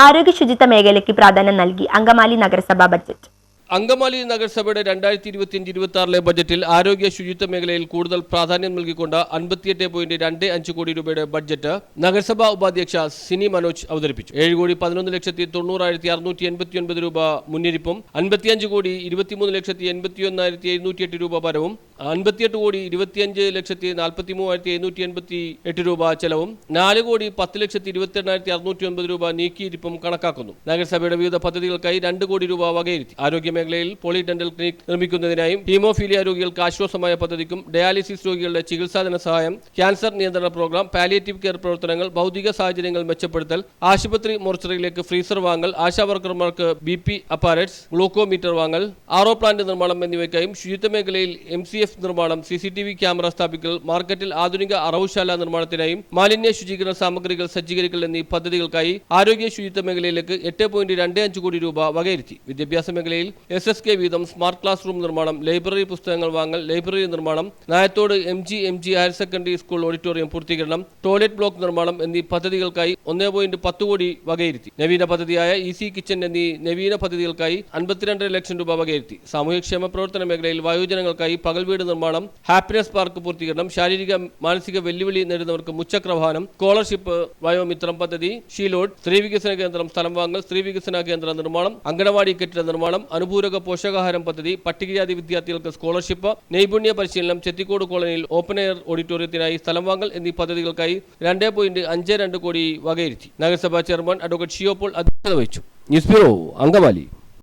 ആരോഗ്യ ശുചിത്വ മേഖലയ്ക്ക് പ്രാധാന്യം നൽകി അങ്കമാലി നഗരസഭ ബഡ്ജറ്റ്. അങ്കമാലി നഗരസഭയുടെ 2025-26 ബജറ്റിൽ ആരോഗ്യ ശുചിത്വ മേഖലയിൽ കൂടുതൽ പ്രാധാന്യം നൽകിക്കൊണ്ട് 58.25 കോടി രൂപയുടെ ബഡ്ജറ്റ് നഗരസഭാ ഉപാധ്യക്ഷ സിനി മനോജ് അവതരിപ്പിച്ചു. 7,11,90,689 രൂപ മുന്നിരിപ്പും 55,23,81,708 രൂപ വരവും 58,25,43,788 രൂപ ചെലവും 4,10,28,609 രൂപ നീക്കിയിരിപ്പും കണക്കാക്കുന്നു. നഗരസഭയുടെ വിവിധ പദ്ധതികൾക്കായി 2 കോടി രൂപ വകയിരുത്തി. ആരോഗ്യ മേഖലയിൽ പോളിഡെന്റൽ ക്ലിനിക് നിർമ്മിക്കുന്നതിനായും ഹീമോഫീലിയ രോഗികൾക്ക് ആശ്വാസമായ പദ്ധതിക്കും ഡയാലിസിസ് രോഗികളുടെ ചികിത്സാ ധനസഹായം, ക്യാൻസർ നിയന്ത്രണ പ്രോഗ്രാം, പാലിയേറ്റീവ് കെയർ പ്രവർത്തനങ്ങൾ, ഭൗതിക സാഹചര്യങ്ങൾ മെച്ചപ്പെടുത്തൽ, ആശുപത്രി മോർച്ചറിയിലേക്ക് ഫ്രീസർ വാങ്ങൽ, ആശാവർക്കർമാർക്ക് BP അപ്പാരറ്റ്സ്, ഗ്ലൂക്കോമീറ്റർ വാങ്ങൽ, RO പ്ലാന്റ് നിർമ്മാണം എന്നിവയ്ക്കായും ശുചിത്വ മേഖലയിൽ MCF നിർമ്മാണം, CCTV ക്യാമറ സ്ഥാപിക്കൽ, മാർക്കറ്റിൽ ആധുനിക അറവുശാല നിർമ്മാണത്തിനായും മാലിന്യ ശുചീകരണ സാമഗ്രികൾ സജ്ജീകരിക്കൽ എന്നീ പദ്ധതികൾക്കായി ആരോഗ്യ ശുചിത്വ മേഖലയിലേക്ക് 8.25 കോടി രൂപ വകയിരുത്തി. വിദ്യാഭ്യാസ മേഖലയിൽ SSK വീതം, സ്മാർട്ട് ക്ലാസ് റൂം നിർമ്മാണം, ലൈബ്രറി പുസ്തകങ്ങൾ വാങ്ങൽ, ലൈബ്രറി നിർമ്മാണം, Nayathode MG higher secondary school auditorium പൂർത്തീകരണം, ടോയ്ലറ്റ് ബ്ലോക്ക് നിർമ്മാണം എന്നീ പദ്ധതികൾക്കായി 1.10 കോടി വകയിരുത്തി. നവീന പദ്ധതിയായ EC കിച്ചൺ എന്നീ നവീന പദ്ധതികൾക്കായി 52 ലക്ഷം രൂപ വകയിരുത്തി. സാമൂഹ്യക്ഷേമ പ്രവർത്തന മേഖലയിൽ വയോജനങ്ങൾക്കായി പകൽ വീട് നിർമ്മാണം, ഹാപ്പിനെസ് പാർക്ക് പൂർത്തീകരണം, ശാരീരിക മാനസിക വെല്ലുവിളി നേരിടുന്നവർക്ക് മുച്ചക്രവാഹനം, സ്കോളർഷിപ്പ്, വയോമിത്രം പദ്ധതി, ഷീലോഡ്, സ്ത്രീ വികസന കേന്ദ്രം സ്ഥലം വാങ്ങൽ, സ്ത്രീ വികസന കേന്ദ്ര നിർമ്മാണം, അംഗനവാടി കെട്ടിട നിർമ്മാണം, അനുപൂരക പോഷകാഹാരം പദ്ധതി, പട്ടികജാതി വിദ്യാർത്ഥികൾക്ക് സ്കോളർഷിപ്പ്, നൈപുണ്യ പരിശീലനം, ചെത്തിക്കോട് കോളനിയിൽ ഓപ്പൺ എയർ ഓഡിറ്റോറിയത്തിനായി സ്ഥലം വാങ്ങൽ എന്നീ പദ്ധതികൾക്കായി 2.52 കോടി വകയിരുത്തി. നഗരസഭാ ചെയർമാൻ അഡ്വക്കേറ്റ് ഷിയോപ്പോൾ അധ്യക്ഷത വഹിച്ചു. News bureau, Angamaly.